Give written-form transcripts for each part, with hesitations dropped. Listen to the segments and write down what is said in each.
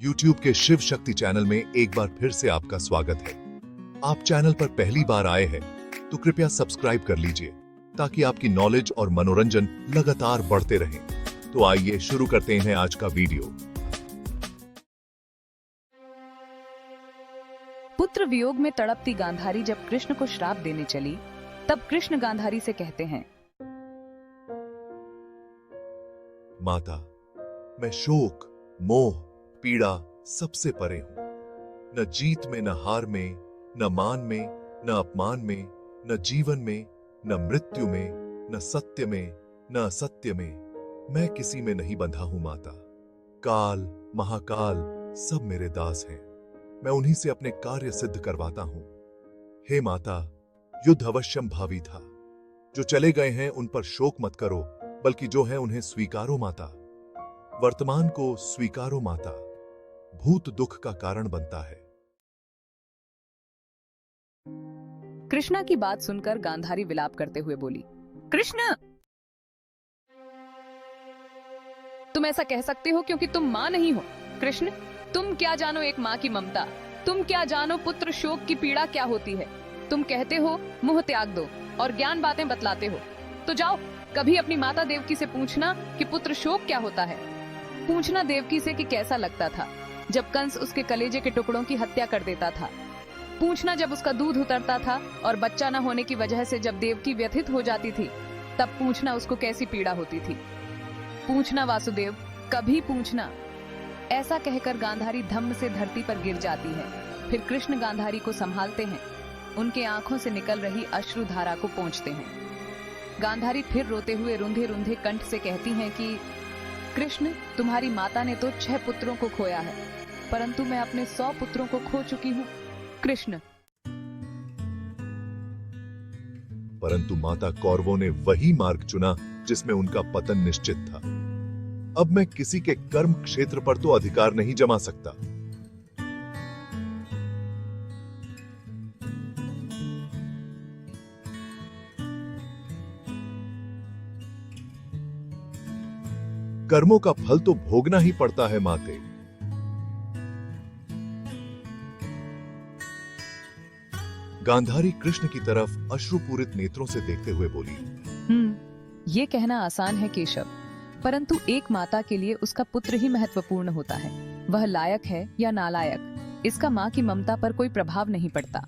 YouTube के Shiv Shakti channel में एक बार फिर से आपका स्वागत है। आप चैनल पर पहली बार आए हैं तो कृपया सब्सक्राइब कर लीजिए ताकि आपकी नॉलेज और मनोरंजन लगातार बढ़ते रहें। तो आइए शुरू करते हैं आज का वीडियो। पुत्र वियोग में तड़पती गांधारी जब कृष्ण को श्राप देने चली, तब कृष्ण गांधारी से कहते हैं, माता, मैं शोक, मोह, पीड़ा सबसे परे हूं। न जीत में, न हार में, न मान में, न अपमान में, न जीवन में, न मृत्यु में, न सत्य में, न असत्य में, मैं किसी में नहीं बंधा हूं माता। काल, महाकाल सब मेरे दास हैं। मैं उन्हीं से अपने कार्य सिद्ध करवाता हूं। हे माता, युद्ध अवश्यम भावी था। जो चले गए हैं उन पर शोक मत करो, बल्कि जो है उन्हें स्वीकारो माता। वर्तमान को स्वीकारो माता। भूत दुख का कारण बनता है। कृष्णा की बात सुनकर गांधारी विलाप करते हुए बोली, कृष्ण, तुम ऐसा कह सकते हो क्योंकि तुम मां नहीं हो। कृष्ण, तुम क्या जानो एक मां की ममता, तुम क्या जानो पुत्र शोक की पीड़ा क्या होती है। तुम कहते हो मुंह त्याग दो और ज्ञान बातें बतलाते हो, तो जाओ कभी अपनी माता देवकी से पूछना कि पुत्र शोक क्या होता है। पूछना देवकी से कि कैसा लगता था जब कंस उसके कलेजे के टुकड़ों की हत्या कर देता था। पूछना जब उसका दूध उतरता था और बच्चा न होने की वजह से जब देवकी व्यथित हो जाती थी, तब पूछना उसको कैसी पीड़ा होती थी। पूछना वासुदेव, कभी पूछना। ऐसा कहकर गांधारी धम्म से धरती पर गिर जाती है। फिर कृष्ण गांधारी को संभालते हैं, उनके आंखों से निकल रही अश्रुधारा को पोंछते हैं। गांधारी फिर रोते हुए रुंधे रुंधे कंठ से कहती हैं कि कृष्ण, तुम्हारी माता ने तो 6 पुत्रों को खोया है, परंतु मैं अपने 100 पुत्रों को खो चुकी हूँ। कृष्ण। परंतु माता कौरवों ने वही मार्ग चुना जिसमें उनका पतन निश्चित था। अब मैं किसी के कर्म क्षेत्र पर तो अधिकार नहीं जमा सकता। कर्मों का फल तो भोगना ही पड़ता है माते। गांधारी कृष्ण की तरफ अश्रुपूरित नेत्रों से देखते हुए बोली, ये कहना आसान है केशव, परंतु एक माता के लिए उसका पुत्र ही महत्वपूर्ण होता है। वह लायक है या नालायक, इसका माँ की ममता पर कोई प्रभाव नहीं पड़ता।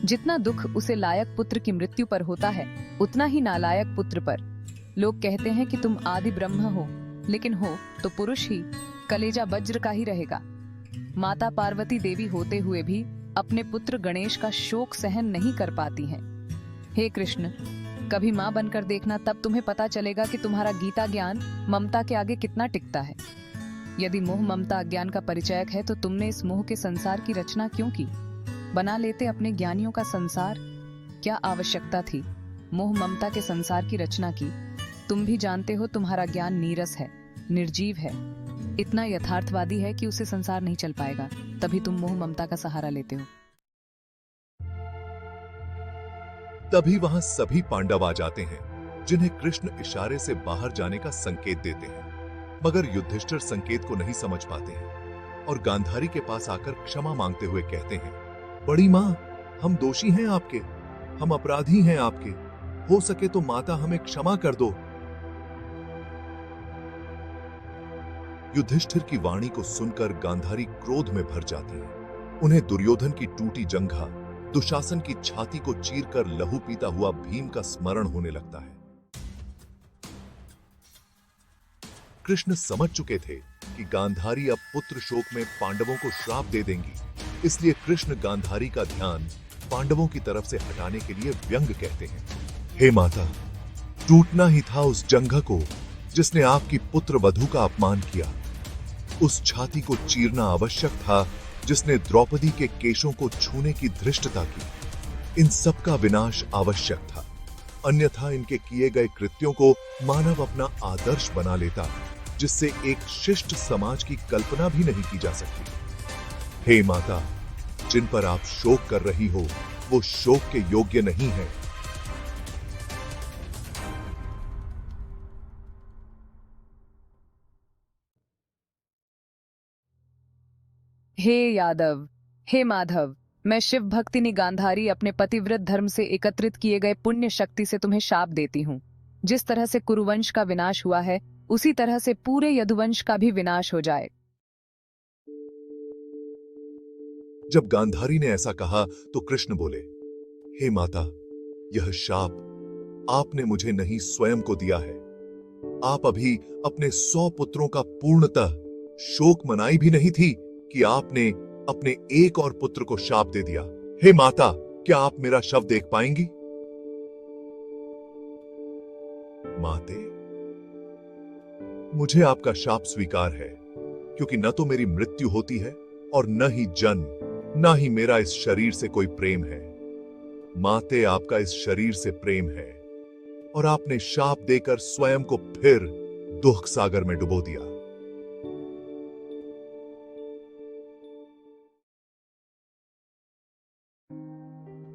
जितना दुख उसे लायक पुत्र की मृत्यु पर होता है, उतना ही नालायक पुत्र पर। लोग कहते हैं कि तुम आदि ब्रह्म हो, लेकिन हो तो पुरुष ही, कलेजा वज्र का ही रहेगा। माता पार्वती देवी होते हुए भी अपने पुत्र गणेश का शोक सहन नहीं कर पाती हैं। हे कृष्ण, कभी माँ बनकर देखना, तब तुम्हें पता चलेगा कि तुम्हारा गीता ज्ञान ममता के आगे कितना टिकता है। यदि मोह ममता अज्ञान का परिचायक है, तो तुमने इस मोह के संसार की रचना क्यों की? बना लेते अपने ज्ञानियों का संसार। क्या आवश्यकता थी मोह ममता के संसार की रचना की? तुम भी जानते हो तुम्हारा ज्ञान नीरस है, निर्जीव है, इतना यथार्थवादी है कि उसे संसार नहीं चल पाएगा। तभी तुम मोह ममता का सहारा लेते हो। तभी वहां सभी पांडव आ जाते हैं, जिन्हें कृष्ण इशारे से बाहर जाने का संकेत देते हैं। मगर युधिष्ठिर संकेत को नहीं समझ पाते हैं और गांधारी के पास आकर क्षमा मांगते हुए कहते हैं, बड़ी मां, हम दोषी हैं आपके, हम अपराधी हैं आपके। हो सके तो माता हमें क्षमा कर दो। युधिष्ठिर की वाणी को सुनकर गांधारी क्रोध में भर जाती है। उन्हें दुर्योधन की टूटी जंघा, दुशासन की छाती को चीरकर लहू पीता हुआ भीम का स्मरण होने लगता है। कृष्ण समझ चुके थे कि गांधारी अब पुत्र शोक में पांडवों को श्राप दे देंगी, इसलिए कृष्ण गांधारी का ध्यान पांडवों की तरफ से हटाने के लिए व्यंग कहते हैं, हे माता, टूटना ही था उस जंघा को जिसने आपकी पुत्र वधू का अपमान किया। उस छाती को चीरना आवश्यक था जिसने द्रौपदी के केशों को छूने की धृष्टता की। इन सब का विनाश आवश्यक था, अन्यथा इनके किए गए कृत्यों को मानव अपना आदर्श बना लेता, जिससे एक शिष्ट समाज की कल्पना भी नहीं की जा सकती। हे माता, जिन पर आप शोक कर रही हो वो शोक के योग्य नहीं है। हे यादव, हे माधव, मैं शिव भक्तिनी गांधारी अपने पतिव्रत धर्म से एकत्रित किए गए पुण्य शक्ति से तुम्हें शाप देती हूँ। जिस तरह से कुरुवंश का विनाश हुआ है, उसी तरह से पूरे यदुवंश का भी विनाश हो जाए। जब गांधारी ने ऐसा कहा तो कृष्ण बोले, हे माता, यह शाप आपने मुझे नहीं स्वयं को दिया है। आप अभी अपने 100 पुत्रों का पूर्णतः शोक मनाई भी नहीं थी कि आपने अपने एक और पुत्र को शाप दे दिया। हे माता, क्या आप मेरा शव देख पाएंगी? माते, मुझे आपका शाप स्वीकार है, क्योंकि न तो मेरी मृत्यु होती है और न ही जन्म, न ही मेरा इस शरीर से कोई प्रेम है। माते, आपका इस शरीर से प्रेम है और आपने शाप देकर स्वयं को फिर दुख सागर में डुबो दिया।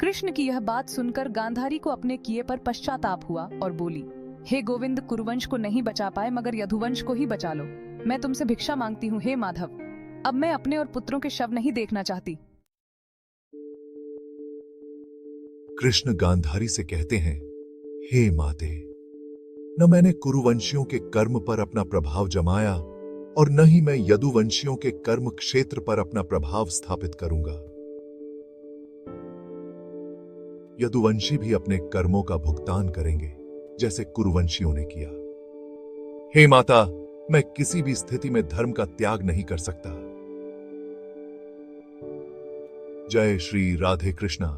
कृष्ण की यह बात सुनकर गांधारी को अपने किए पर पश्चाताप हुआ और बोली, हे गोविंद, कुरुवंश को नहीं बचा पाए मगर यदुवंश को ही बचा लो। मैं तुमसे भिक्षा मांगती हूँ हे माधव, अब मैं अपने और पुत्रों के शव नहीं देखना चाहती। कृष्ण गांधारी से कहते हैं, हे माते, न मैंने कुरुवंशियों के कर्म पर अपना प्रभाव जमाया और न ही मैं यदुवंशियों के कर्म क्षेत्र पर अपना प्रभाव स्थापित करूंगा। यदुवंशी भी अपने कर्मों का भुगतान करेंगे जैसे कुरुवंशियों ने किया। हे माता, मैं किसी भी स्थिति में धर्म का त्याग नहीं कर सकता। जय श्री राधे कृष्णा।